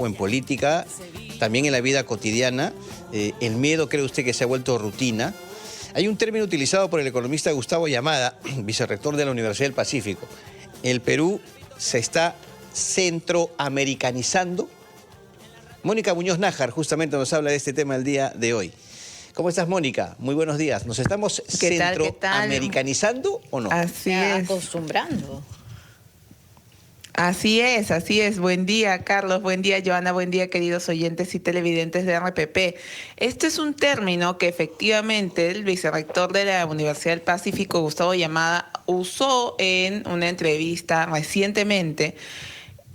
o en política, también en la vida cotidiana, el miedo, ¿cree usted que se ha vuelto rutina? Hay un término utilizado por el economista Gustavo Yamada, vicerrector de la Universidad del Pacífico. ¿El Perú se está centroamericanizando? Mónica Muñoz Nájar justamente nos habla de este tema el día de hoy. ¿Cómo estás, Mónica? Muy buenos días. ¿Nos estamos centroamericanizando o no? Así es. Acostumbrando. Así es. Buen día, Carlos. Buen día, Joana. Buen día, queridos oyentes y televidentes de RPP. Este es un término que efectivamente el vicerrector de la Universidad del Pacífico, Gustavo Yamada, usó en una entrevista recientemente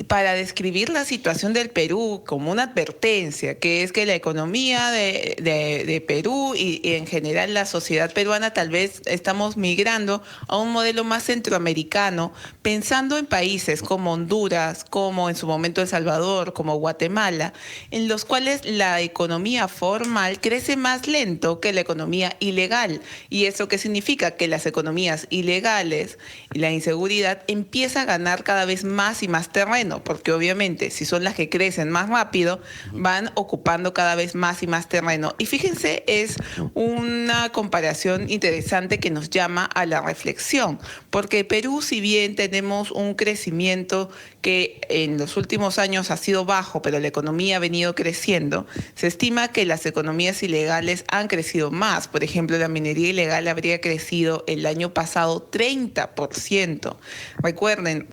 para describir la situación del Perú como una advertencia, que es que la economía de Perú y en general la sociedad peruana tal vez estamos migrando a un modelo más centroamericano, pensando en países como Honduras, como en su momento El Salvador, como Guatemala, en los cuales la economía formal crece más lento que la economía ilegal. ¿Y eso qué significa? Que las economías ilegales y la inseguridad empieza a ganar cada vez más y más terreno, porque obviamente si son las que crecen más rápido, van ocupando cada vez más y más terreno. Y fíjense, es una comparación interesante que nos llama a la reflexión, porque Perú, si bien tenemos un crecimiento que en los últimos años ha sido bajo, pero la economía ha venido creciendo, se estima que las economías ilegales han crecido más. Por ejemplo, la minería ilegal habría crecido el año pasado 30%. Recuerden,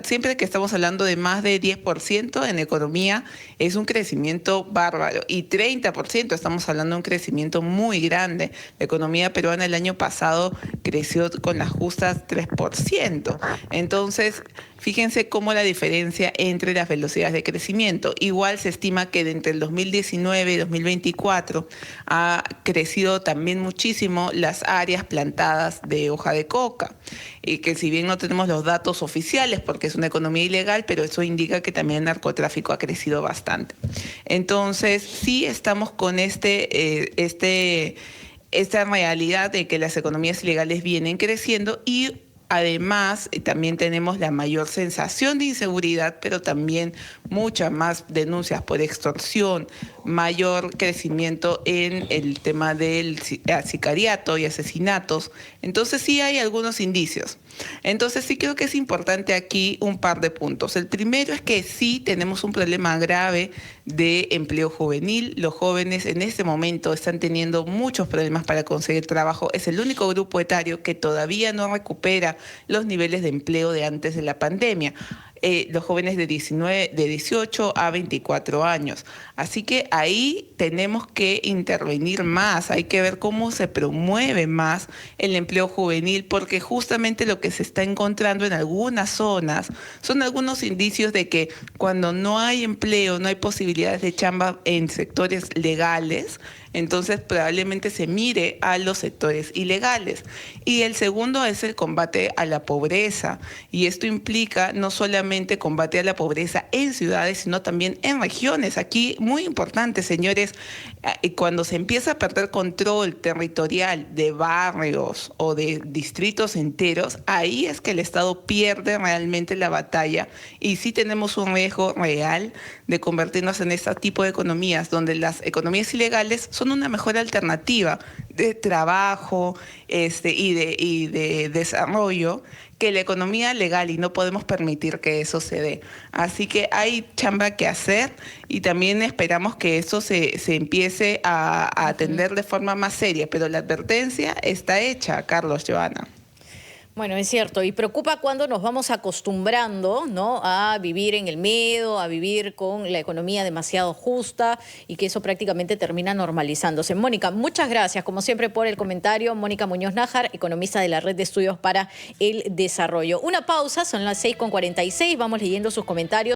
siempre que estamos hablando de más de 10% en economía, es un crecimiento bárbaro. Y 30%, estamos hablando de un crecimiento muy grande. La economía peruana el año pasado creció con las justas 3%. Entonces, fíjense cómo la diferencia entre las velocidades de crecimiento. Igual se estima que entre el 2019 y 2024 ha crecido también muchísimo las áreas plantadas de hoja de coca. Y que si bien no tenemos los datos oficiales porque es una economía ilegal, pero eso indica que también el narcotráfico ha crecido bastante. Entonces, sí estamos con esta realidad de que las economías ilegales vienen creciendo y además, también tenemos la mayor sensación de inseguridad, pero también muchas más denuncias por extorsión, mayor crecimiento en el tema del sicariato y asesinatos. Entonces sí hay algunos indicios. Entonces sí creo que es importante aquí un par de puntos. El primero es que sí tenemos un problema grave de empleo juvenil. Los jóvenes en este momento están teniendo muchos problemas para conseguir trabajo. Es el único grupo etario que todavía no recupera los niveles de empleo de antes de la pandemia. Los jóvenes de 18 a 24 años. Así que ahí tenemos que intervenir más, hay que ver cómo se promueve más el empleo juvenil, porque justamente lo que se está encontrando en algunas zonas son algunos indicios de que cuando no hay empleo, no hay posibilidades de chamba en sectores legales, entonces probablemente se mire a los sectores ilegales. Y el segundo es el combate a la pobreza, y esto implica no solamente combate a la pobreza en ciudades, sino también en regiones. Aquí, muy importante, señores, cuando se empieza a perder control territorial de barrios o de distritos enteros, ahí es que el Estado pierde realmente la batalla, y sí tenemos un riesgo real de convertirnos en este tipo de economías, donde las economías ilegales son una mejor alternativa de trabajo y de desarrollo que la economía legal, y no podemos permitir que eso se dé. Así que hay chamba que hacer, y también esperamos que eso se empiece a atender de forma más seria, pero la advertencia está hecha, Carlos, Joana. Bueno, es cierto, y preocupa cuando nos vamos acostumbrando, ¿no?, a vivir en el miedo, a vivir con la economía demasiado justa, y que eso prácticamente termina normalizándose. Mónica, muchas gracias, como siempre, por el comentario. Mónica Muñoz Nájar, economista de la Red de Estudios para el Desarrollo. Una pausa, son las 6:46, vamos leyendo sus comentarios.